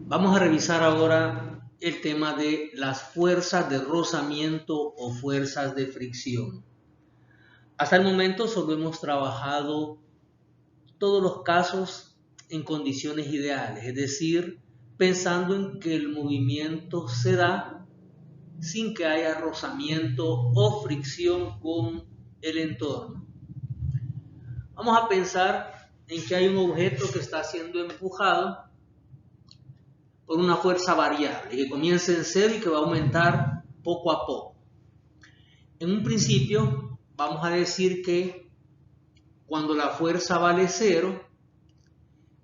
Vamos a revisar ahora el tema de las fuerzas de rozamiento o fuerzas de fricción. Hasta el momento solo hemos trabajado todos los casos en condiciones ideales, es decir, pensando en que el movimiento se da sin que haya rozamiento o fricción con el entorno. Vamos a pensar en que hay un objeto que está siendo empujado por una fuerza variable que comienza en cero y que va a aumentar poco a poco. En un principio vamos a decir que cuando la fuerza vale cero,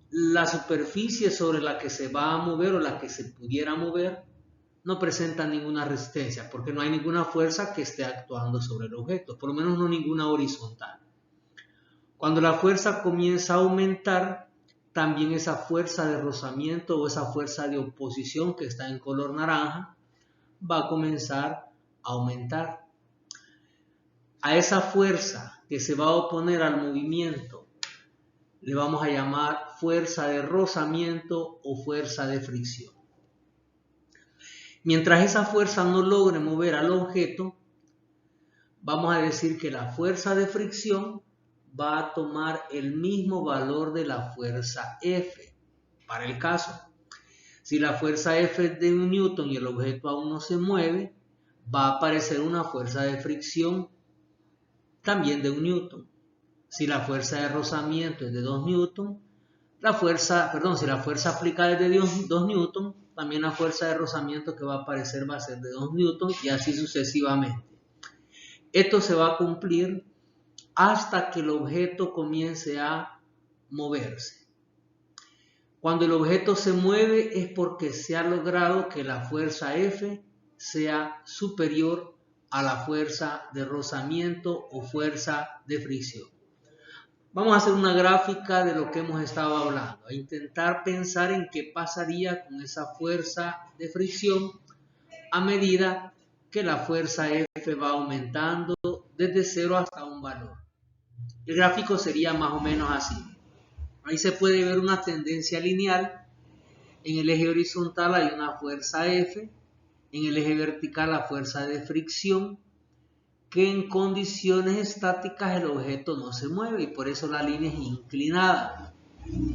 la superficie sobre la que se va a mover o la que se pudiera mover no presenta ninguna resistencia porque no hay ninguna fuerza que esté actuando sobre el objeto, por lo menos no ninguna horizontal. Cuando la fuerza comienza a aumentar, también esa fuerza de rozamiento o esa fuerza de oposición que está en color naranja va a comenzar a aumentar. A esa fuerza que se va a oponer al movimiento le vamos a llamar fuerza de rozamiento o fuerza de fricción. Mientras esa fuerza no logre mover al objeto, vamos a decir que la fuerza de fricción va a tomar el mismo valor de la fuerza F. Para el caso, si la fuerza F es de 1 newton y el objeto aún no se mueve, va a aparecer una fuerza de fricción también de 1 newton. Si la fuerza de rozamiento es de 2 newton, si la fuerza aplicada es de 2 newton, también la fuerza de rozamiento que va a aparecer va a ser de 2 newton y así sucesivamente. Esto se va a cumplir hasta que el objeto comience a moverse. Cuando el objeto se mueve es porque se ha logrado que la fuerza F sea superior a la fuerza de rozamiento o fuerza de fricción. Vamos a hacer una gráfica de lo que hemos estado hablando, a intentar pensar en qué pasaría con esa fuerza de fricción a medida que la fuerza F va aumentando desde 0 hasta un valor. El gráfico sería más o menos así. Ahí se puede ver una tendencia lineal. En el eje horizontal hay una fuerza F, en el eje vertical la fuerza de fricción, que en condiciones estáticas el objeto no se mueve y por eso la línea es inclinada.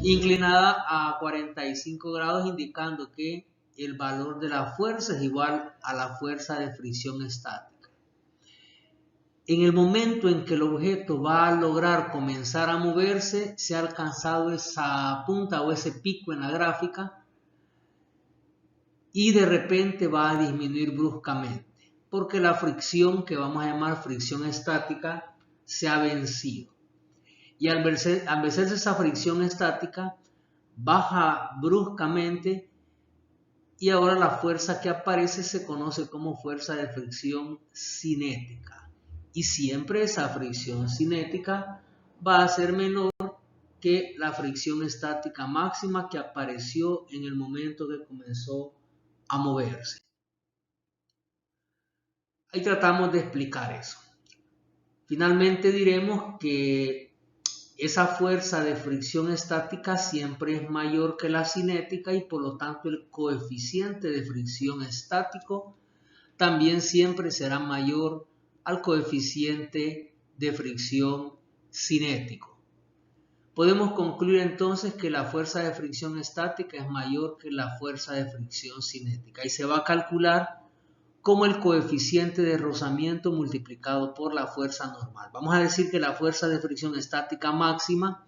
Inclinada a 45 grados indicando que el valor de la fuerza es igual a la fuerza de fricción estática. En el momento en que el objeto va a lograr comenzar a moverse, se ha alcanzado esa punta o ese pico en la gráfica y de repente va a disminuir bruscamente porque la fricción, que vamos a llamar fricción estática, se ha vencido. Y al vencerse esa fricción estática, baja bruscamente y ahora la fuerza que aparece se conoce como fuerza de fricción cinética. Y siempre esa fricción cinética va a ser menor que la fricción estática máxima que apareció en el momento que comenzó a moverse. Ahí tratamos de explicar eso. Finalmente diremos que esa fuerza de fricción estática siempre es mayor que la cinética y por lo tanto el coeficiente de fricción estático también siempre será mayor al coeficiente de fricción cinético. Podemos concluir entonces que la fuerza de fricción estática es mayor que la fuerza de fricción cinética y se va a calcular como el coeficiente de rozamiento multiplicado por la fuerza normal. Vamos a decir que la fuerza de fricción estática máxima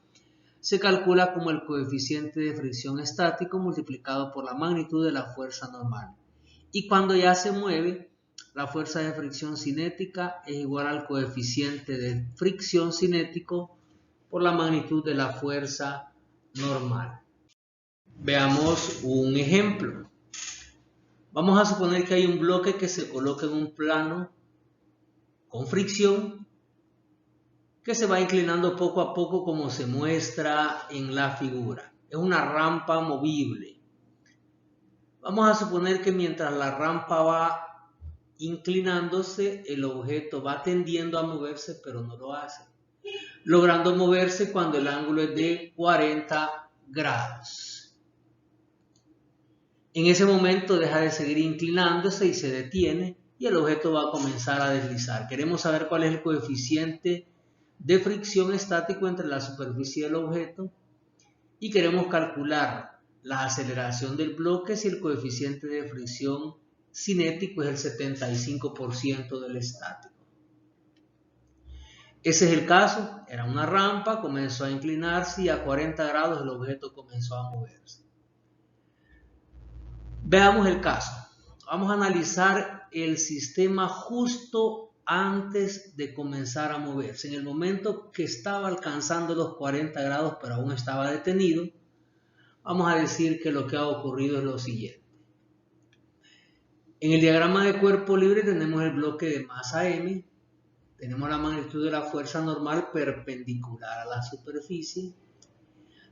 se calcula como el coeficiente de fricción estático multiplicado por la magnitud de la fuerza normal. Y cuando ya se mueve, la fuerza de fricción cinética es igual al coeficiente de fricción cinético por la magnitud de la fuerza normal. Veamos un ejemplo. Vamos a suponer que hay un bloque que se coloca en un plano con fricción que se va inclinando poco a poco como se muestra en la figura. Es una rampa movible. Vamos a suponer que mientras la rampa va inclinándose, el objeto va tendiendo a moverse, pero no lo hace, logrando moverse cuando el ángulo es de 40 grados. En ese momento deja de seguir inclinándose y se detiene y el objeto va a comenzar a deslizar. Queremos saber cuál es el coeficiente de fricción estático entre la superficie y el objeto y queremos calcular la aceleración del bloque si el coeficiente de fricción cinético es el 75% del estático. Ese es el caso, era una rampa, comenzó a inclinarse y a 40 grados el objeto comenzó a moverse. Veamos el caso. Vamos a analizar el sistema justo antes de comenzar a moverse. En el momento que estaba alcanzando los 40 grados pero aún estaba detenido, vamos a decir que lo que ha ocurrido es lo siguiente. En el diagrama de cuerpo libre tenemos el bloque de masa M, tenemos la magnitud de la fuerza normal perpendicular a la superficie,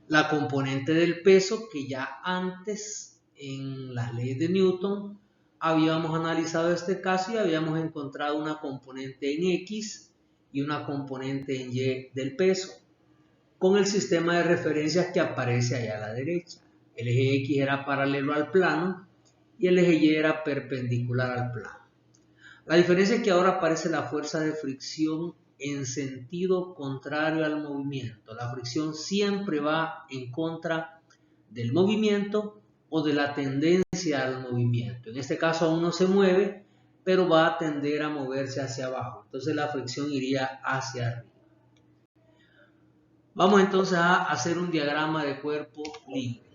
la componente del peso que ya antes en las leyes de Newton habíamos analizado este caso y habíamos encontrado una componente en X y una componente en Y del peso, con el sistema de referencias que aparece allá a la derecha. El eje X era paralelo al plano y el eje Y era perpendicular al plano. La diferencia es que ahora aparece la fuerza de fricción en sentido contrario al movimiento. La fricción siempre va en contra del movimiento o de la tendencia al movimiento. En este caso aún no se mueve, pero va a tender a moverse hacia abajo. Entonces la fricción iría hacia arriba. Vamos entonces a hacer un diagrama de cuerpo libre.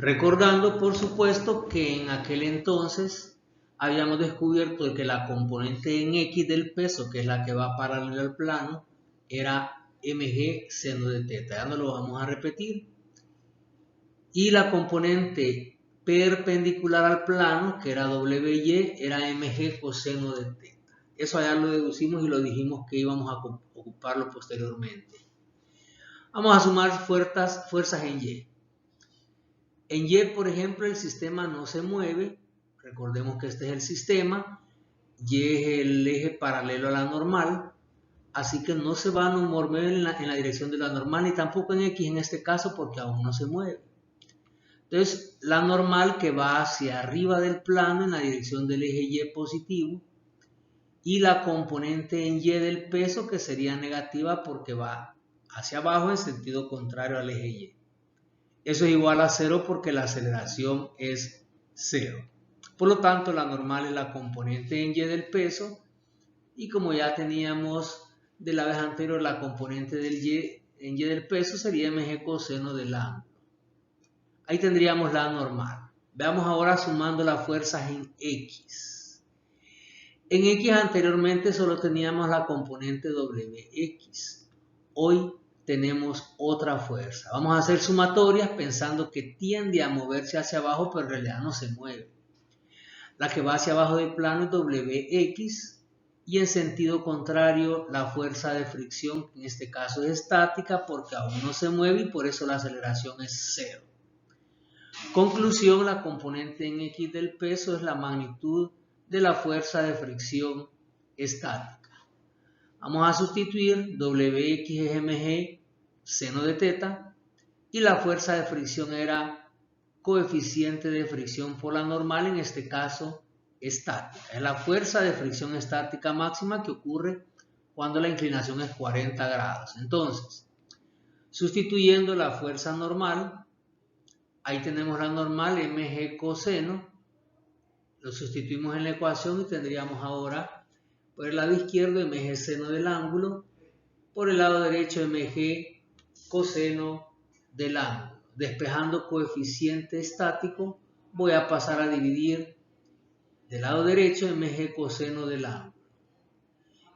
Recordando, por supuesto, que en aquel entonces habíamos descubierto que la componente en X del peso, que es la que va paralela al plano, era mg seno de teta. Ya no lo vamos a repetir. Y la componente perpendicular al plano, que era WY, era mg coseno de teta. Eso allá lo deducimos y lo dijimos que íbamos a ocuparlo posteriormente. Vamos a sumar fuerzas en Y. En Y, por ejemplo, el sistema no se mueve. Recordemos que este es el sistema. Y es el eje paralelo a la normal. Así que no se va a mover en la dirección de la normal, ni tampoco en X en este caso porque aún no se mueve. Entonces, la normal que va hacia arriba del plano en la dirección del eje Y positivo. Y la componente en Y del peso que sería negativa porque va hacia abajo en sentido contrario al eje Y. Eso es igual a 0 porque la aceleración es 0. Por lo tanto, la normal es la componente en Y del peso. Y como ya teníamos de la vez anterior, la componente del Y en Y del peso sería mg coseno del ángulo. Ahí tendríamos la normal. Veamos ahora sumando las fuerzas en X. En X anteriormente solo teníamos la componente WX. Hoy tenemos otra fuerza. Vamos a hacer sumatorias pensando que tiende a moverse hacia abajo, pero en realidad no se mueve. La que va hacia abajo del plano es WX y en sentido contrario la fuerza de fricción, que en este caso es estática porque aún no se mueve y por eso la aceleración es 0. Conclusión, la componente en X del peso es la magnitud de la fuerza de fricción estática. Vamos a sustituir WX es mg seno de teta y la fuerza de fricción era coeficiente de fricción por la normal, en este caso estática. Es la fuerza de fricción estática máxima que ocurre cuando la inclinación es 40 grados. Entonces, sustituyendo la fuerza normal, ahí tenemos la normal mg coseno, lo sustituimos en la ecuación y tendríamos ahora por el lado izquierdo mg seno del ángulo, por el lado derecho mg coseno del ángulo. Despejando coeficiente estático, voy a pasar a dividir del lado derecho mg coseno del ángulo.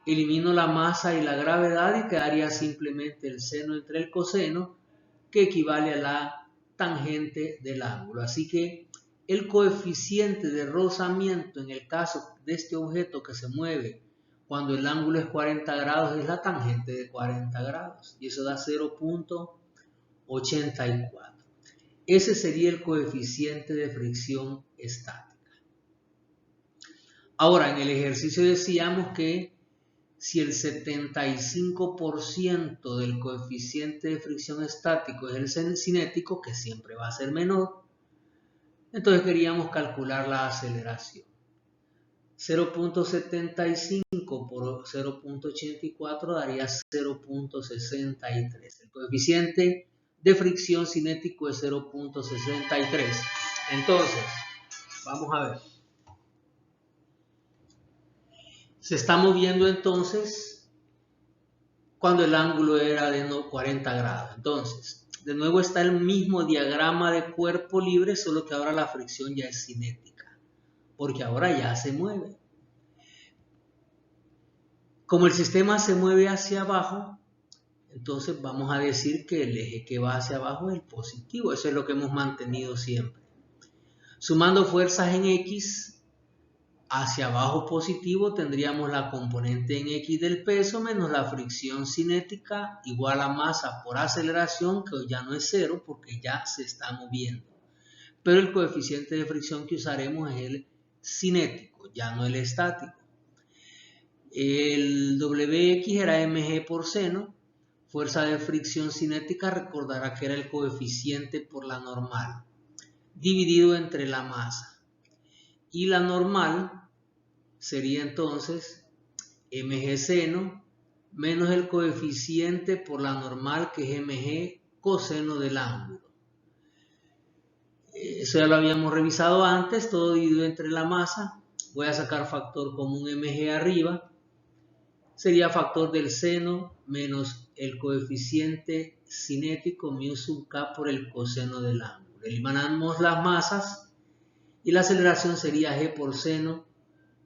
Elimino la masa y la gravedad y quedaría simplemente el seno entre el coseno, que equivale a la tangente del ángulo. Así que el coeficiente de rozamiento en el caso de este objeto que se mueve cuando el ángulo es 40 grados es la tangente de 40 grados y eso da 0.84. Ese sería el coeficiente de fricción estática. Ahora, en el ejercicio decíamos que si el 75% del coeficiente de fricción estático es el cinético, que siempre va a ser menor, entonces queríamos calcular la aceleración. 0.75 por 0.84 daría 0.63. El coeficiente de fricción cinético es 0.63. Entonces, vamos a ver. Se está moviendo entonces cuando el ángulo era de 40 grados. Entonces, de nuevo está el mismo diagrama de cuerpo libre, solo que ahora la fricción ya es cinética, porque ahora ya se mueve. Como el sistema se mueve hacia abajo, entonces vamos a decir que el eje que va hacia abajo es el positivo. Eso es lo que hemos mantenido siempre. Sumando fuerzas en X, hacia abajo positivo, tendríamos la componente en X del peso menos la fricción cinética igual a masa por aceleración, que ya no es cero porque ya se está moviendo. Pero el coeficiente de fricción que usaremos es el cinético, ya no el estático. El Wx era mg por seno. Fuerza de fricción cinética, recordará que era el coeficiente por la normal, dividido entre la masa. Y la normal sería entonces mg seno menos el coeficiente por la normal, que es mg coseno del ángulo. Eso ya lo habíamos revisado antes, todo dividido entre la masa. Voy a sacar factor común mg arriba. Sería factor del seno menos el coeficiente cinético mu sub k por el coseno del ángulo. Eliminamos las masas y la aceleración sería g por seno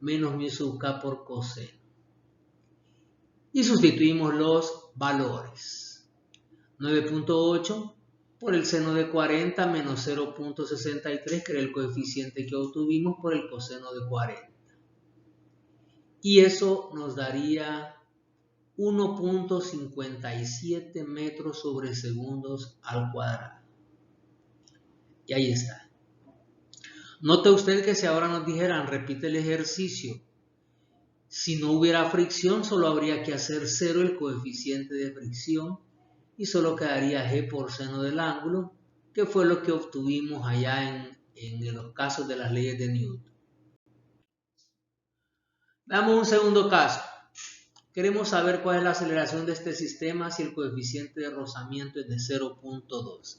menos mu sub k por coseno. Y sustituimos los valores. 9.8 por el seno de 40 menos 0.63, que era el coeficiente que obtuvimos por el coseno de 40. Y eso nos daría 1.57 metros sobre segundos al cuadrado. Y ahí está. Note usted que si ahora nos dijeran, repite el ejercicio, si no hubiera fricción, solo habría que hacer 0 el coeficiente de fricción y solo quedaría g por seno del ángulo, que fue lo que obtuvimos allá en los casos de las leyes de Newton. Veamos un segundo caso. Queremos saber cuál es la aceleración de este sistema si el coeficiente de rozamiento es de 0.12.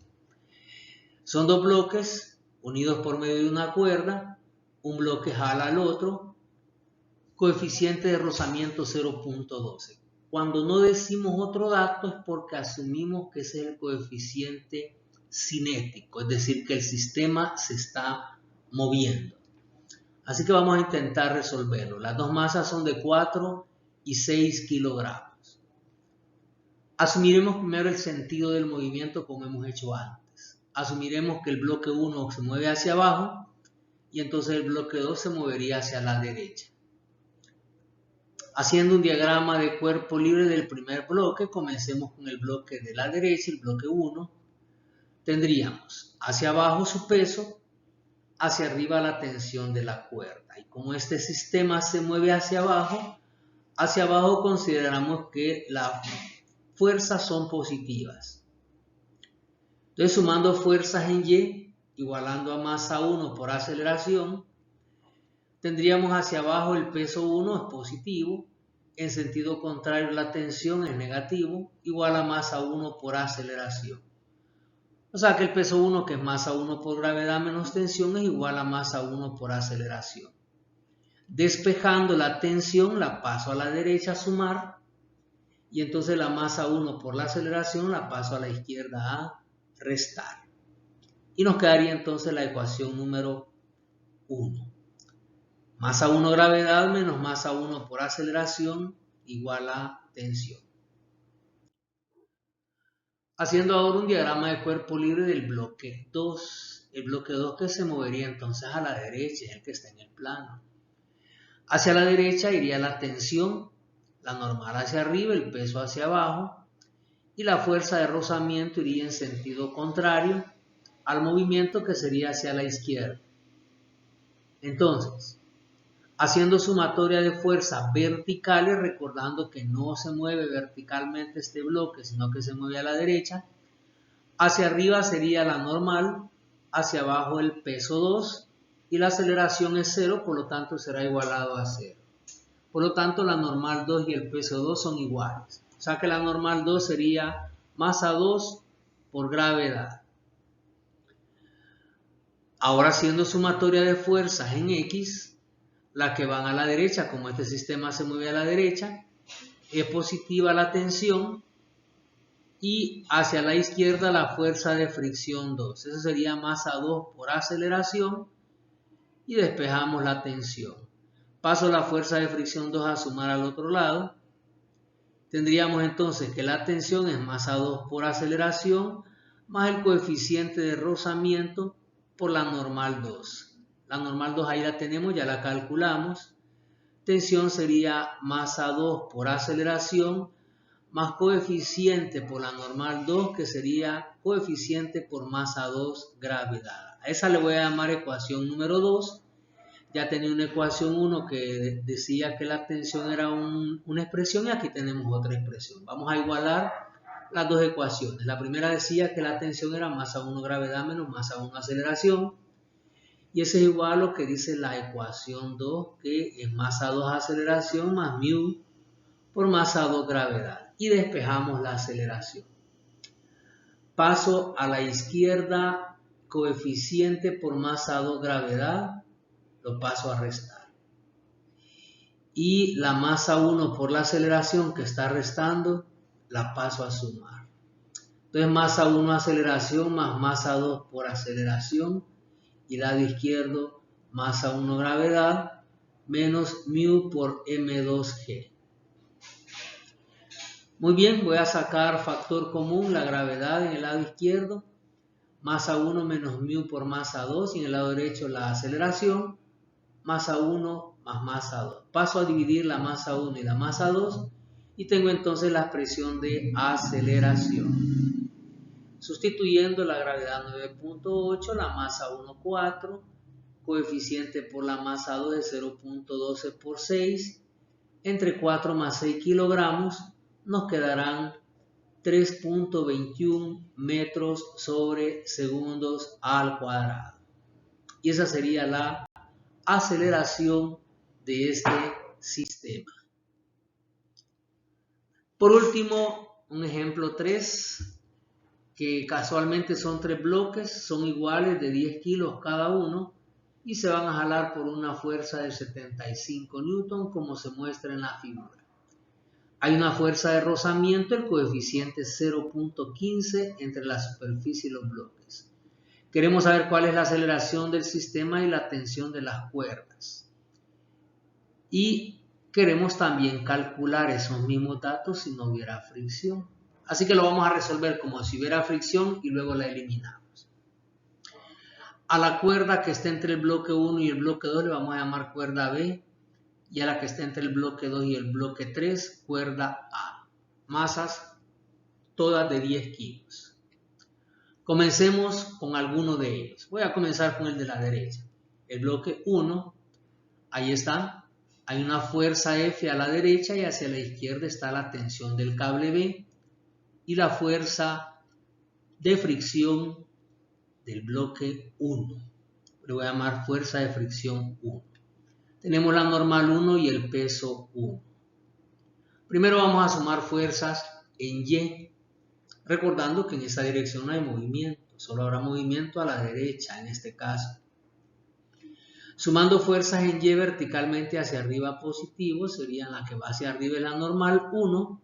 Son dos bloques unidos por medio de una cuerda. Un bloque jala al otro. Coeficiente de rozamiento 0.12. Cuando no decimos otro dato es porque asumimos que ese es el coeficiente cinético, es decir, que el sistema se está moviendo. Así que vamos a intentar resolverlo. Las dos masas son de 4 y 6 kilogramos. Asumiremos primero el sentido del movimiento como hemos hecho antes. Asumiremos que el bloque 1 se mueve hacia abajo y entonces el bloque 2 se movería hacia la derecha. Haciendo un diagrama de cuerpo libre del primer bloque, comencemos con el bloque de la derecha, el bloque 1. Tendríamos hacia abajo su peso, hacia arriba la tensión de la cuerda. Y como este sistema se mueve hacia abajo consideramos que las fuerzas son positivas. Entonces, sumando fuerzas en Y, igualando a masa 1 por aceleración, tendríamos hacia abajo el peso 1 es positivo, en sentido contrario la tensión es negativo, igual a masa 1 por aceleración. O sea que el peso 1, que es masa 1 por gravedad menos tensión, es igual a masa 1 por aceleración. Despejando la tensión, la paso a la derecha a sumar, y entonces la masa 1 por la aceleración la paso a la izquierda a restar. Y nos quedaría entonces la ecuación número 1. Masa 1 gravedad menos masa 1 por aceleración igual a tensión. Haciendo ahora un diagrama de cuerpo libre del bloque 2. El bloque 2 que se movería entonces a la derecha, es el que está en el plano. Hacia la derecha iría la tensión, la normal hacia arriba, el peso hacia abajo, y la fuerza de rozamiento iría en sentido contrario al movimiento, que sería hacia la izquierda. Entonces, Haciendo sumatoria de fuerzas verticales, recordando que no se mueve verticalmente este bloque, sino que se mueve a la derecha. Hacia arriba sería la normal, hacia abajo el peso 2 y la aceleración es 0, por lo tanto será igualado a 0. Por lo tanto, la normal 2 y el peso 2 son iguales. O sea que la normal 2 sería masa 2 por gravedad. Ahora, haciendo sumatoria de fuerzas en X, las que van a la derecha, como este sistema se mueve a la derecha, es positiva la tensión y hacia la izquierda la fuerza de fricción 2. Eso sería masa 2 por aceleración y despejamos la tensión. Paso la fuerza de fricción 2 a sumar al otro lado. Tendríamos entonces que la tensión es masa 2 por aceleración más el coeficiente de rozamiento por la normal 2. La normal 2 ahí la tenemos, ya la calculamos. Tensión sería masa 2 por aceleración más coeficiente por la normal 2, que sería coeficiente por masa 2 gravedad. A esa le voy a llamar ecuación número 2. Ya tenía una ecuación 1 que decía que la tensión era una expresión y aquí tenemos otra expresión. Vamos a igualar las dos ecuaciones. La primera decía que la tensión era masa 1 gravedad menos masa 1 aceleración. Y eso es igual a lo que dice la ecuación 2, que es masa 2 aceleración más mu por masa 2 gravedad. Y despejamos la aceleración. Paso a la izquierda, coeficiente por masa 2 gravedad, lo paso a restar. Y la masa 1 por la aceleración que está restando, la paso a sumar. Entonces masa 1 aceleración más masa 2 por aceleración, y lado izquierdo masa 1 gravedad menos mu por m2g. Muy bien, voy a sacar factor común, la gravedad en el lado izquierdo, masa 1 menos mu por masa 2, y en el lado derecho la aceleración, masa 1 más masa 2. Paso a dividir la masa 1 y la masa 2 y tengo entonces la expresión de aceleración. Sustituyendo la gravedad 9.8, la masa 1.4, coeficiente por la masa 2 de 0.12 por 6, entre 4 más 6 kilogramos, nos quedarán 3.21 metros sobre segundos al cuadrado. Y esa sería la aceleración de este sistema. Por último, un ejemplo 3, que casualmente son 3 bloques, son iguales de 10 kilos cada uno y se van a jalar por una fuerza de 75 newton como se muestra en la figura. Hay una fuerza de rozamiento, el coeficiente es 0.15 entre la superficie y los bloques. Queremos saber cuál es la aceleración del sistema y la tensión de las cuerdas. Y queremos también calcular esos mismos datos si no hubiera fricción. Así que lo vamos a resolver como si hubiera fricción y luego la eliminamos. A la cuerda que está entre el bloque 1 y el bloque 2 le vamos a llamar cuerda B. Y a la que está entre el bloque 2 y el bloque 3, cuerda A. Masas todas de 10 kilos. Comencemos con alguno de ellos. Voy a comenzar con el de la derecha. El bloque 1, ahí está. Hay una fuerza F a la derecha y hacia la izquierda está la tensión del cable B y la fuerza de fricción del bloque 1. Le voy a llamar fuerza de fricción 1. Tenemos la normal 1 y el peso 1. Primero vamos a sumar fuerzas en Y, recordando que en esa dirección no hay movimiento, solo habrá movimiento a la derecha en este caso. Sumando fuerzas en Y verticalmente hacia arriba positivo, serían la que va hacia arriba es la normal 1,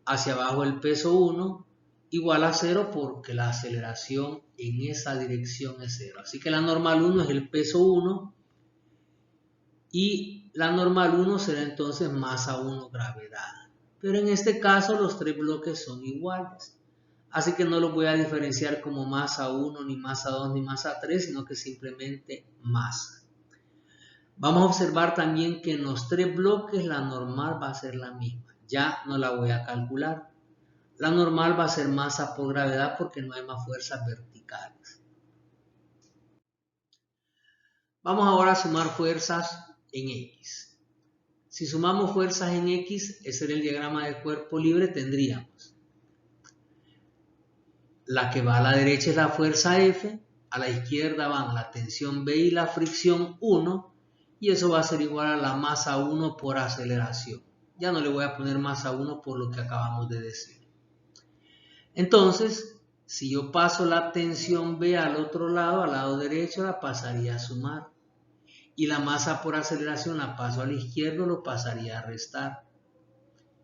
hacia abajo el peso 1, igual a 0 porque la aceleración en esa dirección es 0. Así que la normal 1 es el peso 1 y la normal 1 será entonces masa 1 gravedad. Pero en este caso los tres bloques son iguales. Así que no los voy a diferenciar como masa 1, ni masa 2, ni masa 3, sino que simplemente masa. Vamos a observar también que en los tres bloques la normal va a ser la misma. Ya no la voy a calcular. La normal va a ser masa por gravedad porque no hay más fuerzas verticales. Vamos ahora a sumar fuerzas en X. Si sumamos fuerzas en X, ese era el diagrama de cuerpo libre, tendríamos la que va a la derecha es la fuerza F, a la izquierda van la tensión B y la fricción 1, y eso va a ser igual a la masa 1 por aceleración. Ya no le voy a poner masa 1 por lo que acabamos de decir. Entonces, si yo paso la tensión B al otro lado, al lado derecho, la pasaría a sumar. Y la masa por aceleración la paso a la izquierda, lo pasaría a restar.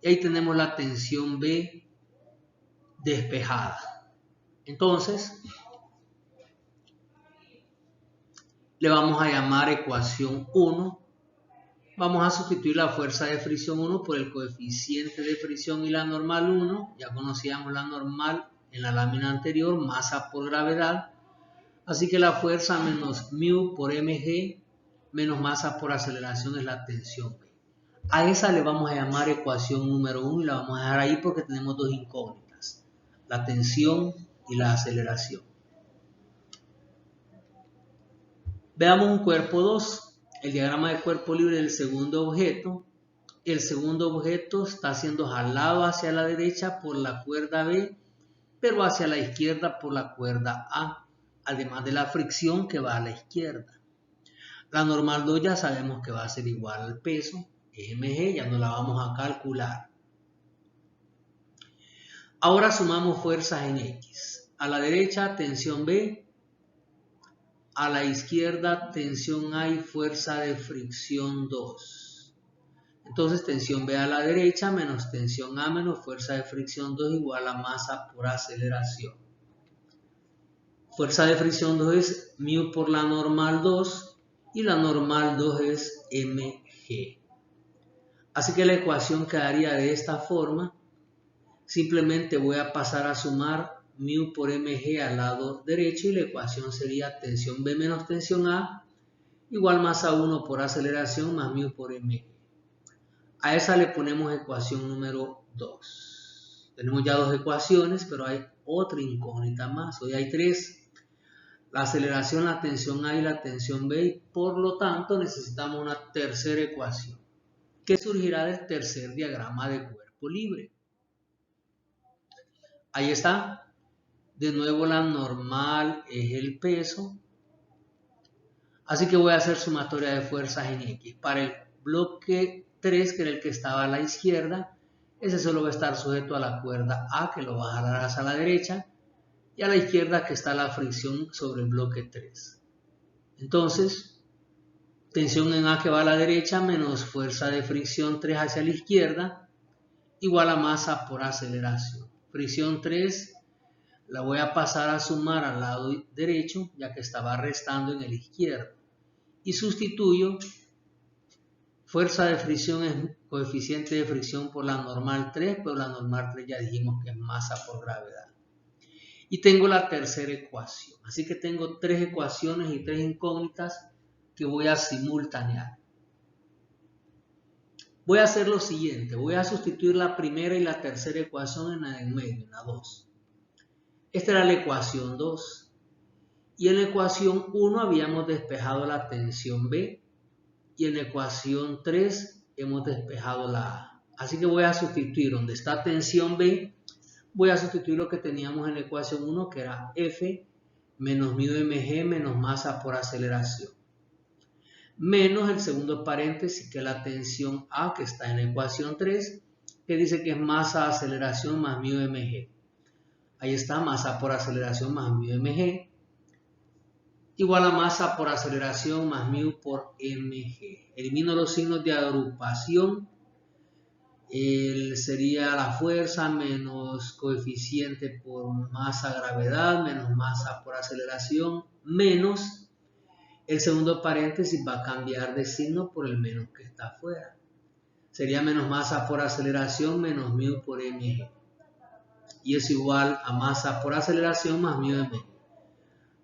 Y ahí tenemos la tensión B despejada. Entonces, le vamos a llamar ecuación 1. Vamos a sustituir la fuerza de fricción 1 por el coeficiente de fricción y la normal 1. Ya conocíamos la normal en la lámina anterior, masa por gravedad. Así que la fuerza menos mu por mg menos masa por aceleración es la tensión B. A esa le vamos a llamar ecuación número 1 y la vamos a dejar ahí porque tenemos dos incógnitas, la tensión y la aceleración. Veamos un cuerpo 2, el diagrama de cuerpo libre del segundo objeto. El segundo objeto está siendo jalado hacia la derecha por la cuerda B, pero hacia la izquierda por la cuerda A, además de la fricción que va a la izquierda. La normal 2 ya sabemos que va a ser igual al peso, mg, ya no la vamos a calcular. Ahora sumamos fuerzas en X. A la derecha, tensión B. A la izquierda, tensión A y fuerza de fricción 2. Entonces, tensión B a la derecha menos tensión A menos fuerza de fricción 2 igual a masa por aceleración. Fuerza de fricción 2 es mu por la normal 2 y la normal 2 es mg. Así que la ecuación quedaría de esta forma. Simplemente voy a pasar a sumar mu por mg al lado derecho y la ecuación sería tensión B menos tensión A igual masa 1 por aceleración más mu por mg. A esa le ponemos ecuación número 2. Tenemos ya dos ecuaciones, pero hay otra incógnita más. Hoy hay tres. La aceleración, la tensión A y la tensión B, y por lo tanto necesitamos una tercera ecuación que surgirá del tercer diagrama de cuerpo libre. Ahí está. De nuevo la normal es el peso. Así que voy a hacer sumatoria de fuerzas en X. Para el bloque 3, que era el que estaba a la izquierda, ese solo va a estar sujeto a la cuerda A, que lo va a jalar hacia la derecha, y a la izquierda que está la fricción sobre el bloque 3. Entonces, tensión en A que va a la derecha menos fuerza de fricción 3 hacia la izquierda, igual a masa por aceleración. Fricción 3 la voy a pasar a sumar al lado derecho, ya que estaba restando en el izquierdo. Y sustituyo, fuerza de fricción es coeficiente de fricción por la normal 3, pero la normal 3 ya dijimos que es masa por gravedad. Y tengo la tercera ecuación. Así que tengo tres ecuaciones y tres incógnitas que voy a simultanear. Voy a hacer lo siguiente. Voy a sustituir la primera y la tercera ecuación en la en medio, en la 2. Esta era la ecuación 2. Y en la ecuación 1 habíamos despejado la tensión B. Y en la ecuación 3 hemos despejado la A. Así que voy a sustituir donde está tensión B. Voy a sustituir lo que teníamos en la ecuación 1, que era F menos mu mg menos masa por aceleración. Menos el segundo paréntesis, que es la tensión A, que está en la ecuación 3, que dice que es masa aceleración más mu mg. Ahí está, masa por aceleración más mu mg, igual a masa por aceleración más mu por mg. Elimino los signos de agrupación. Sería la fuerza menos coeficiente por masa gravedad menos masa por aceleración menos el segundo paréntesis va a cambiar de signo por el menos que está afuera. Sería menos masa por aceleración menos mu por mg. Y es igual a masa por aceleración más mu mg.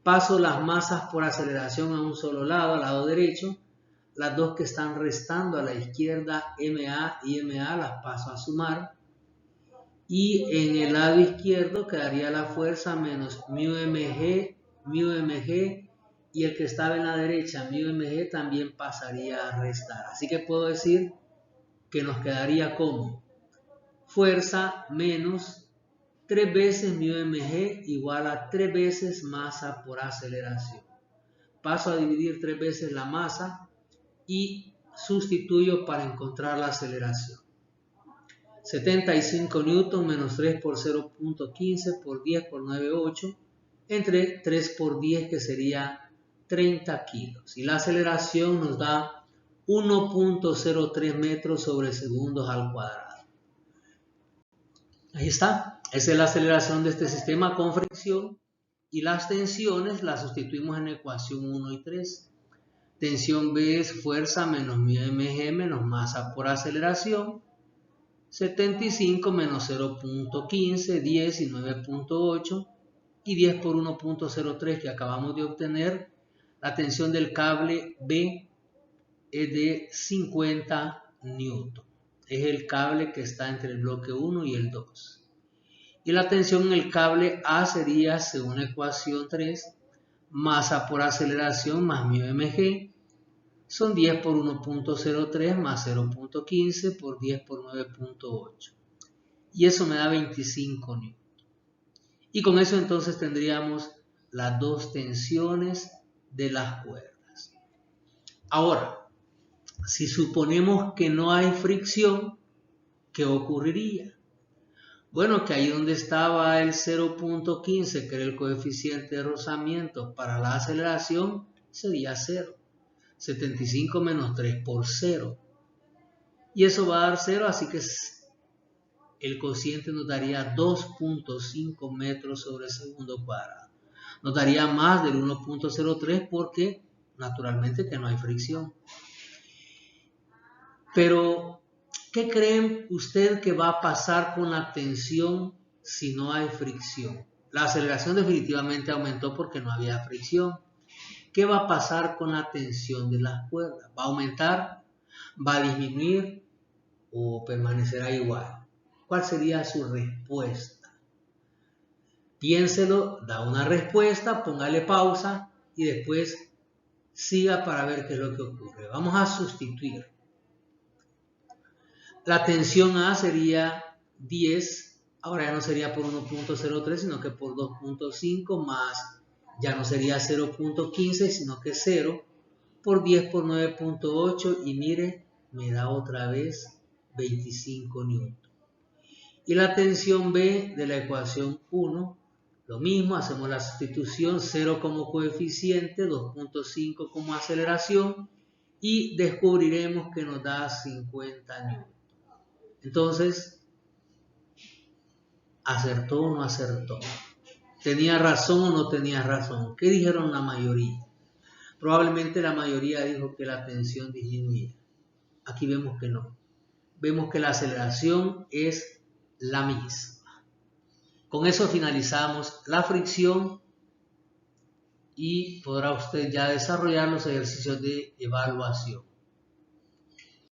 Paso las masas por aceleración a un solo lado, al lado derecho. Las dos que están restando a la izquierda, MA y MA, las paso a sumar. Y en el lado izquierdo quedaría la fuerza menos mu mg y el que estaba en la derecha, mi mg, también pasaría a restar. Así que puedo decir que nos quedaría como fuerza menos 3 veces mi mg igual a 3 veces masa por aceleración. Paso a dividir 3 veces la masa y sustituyo para encontrar la aceleración. 75 newton menos 3 por 0.15 por 10 por 9,8 entre 3 por 10 que sería 30 kilos. Y la aceleración nos da 1.03 metros sobre segundos al cuadrado. Ahí está. Esa es la aceleración de este sistema con fricción. Y las tensiones las sustituimos en la ecuación 1 y 3. Tensión B es fuerza menos mi mg menos masa por aceleración. 75 menos 0.15, 10 y 9.8 y 10 por 1.03 que acabamos de obtener. La tensión del cable B es de 50 newton. Es el cable que está entre el bloque 1 y el 2. Y la tensión en el cable A sería, según la ecuación 3, masa por aceleración más mi mg. Son 10 por 1.03 más 0.15 por 10 por 9.8. Y eso me da 25 newton. Y con eso entonces tendríamos las dos tensiones de las cuerdas. Ahora, si suponemos que no hay fricción, ¿qué ocurriría? Bueno, que ahí donde estaba el 0.15, que era el coeficiente de rozamiento para la aceleración, sería 0. 75 menos 3 por 0. Y eso va a dar 0, así que el cociente nos daría 2.5 metros sobre segundo cuadrado. Nos daría más del 1.03 porque naturalmente que no hay fricción. Pero, ¿qué creen usted que va a pasar con la tensión si no hay fricción? La aceleración definitivamente aumentó porque no había fricción. ¿Qué va a pasar con la tensión de las cuerdas? ¿Va a aumentar? ¿Va a disminuir? ¿O permanecerá igual? ¿Cuál sería su respuesta? Piénselo, da una respuesta, póngale pausa y después siga para ver qué es lo que ocurre. Vamos a sustituir. La tensión A sería 10, ahora ya no sería por 1.03, sino que por 2.5 más, ya no sería 0.15, sino que 0 por 10 por 9.8 y mire, me da otra vez 25 newton. Y la tensión B de la ecuación 1, lo mismo, hacemos la sustitución, 0 como coeficiente, 2.5 como aceleración y descubriremos que nos da 50 newton. Entonces, ¿acertó o no acertó? ¿Tenía razón o no tenía razón? ¿Qué dijeron la mayoría? Probablemente la mayoría dijo que la tensión disminuía. Aquí vemos que no. Vemos que la aceleración es la misma. Con eso finalizamos la fricción y podrá usted ya desarrollar los ejercicios de evaluación.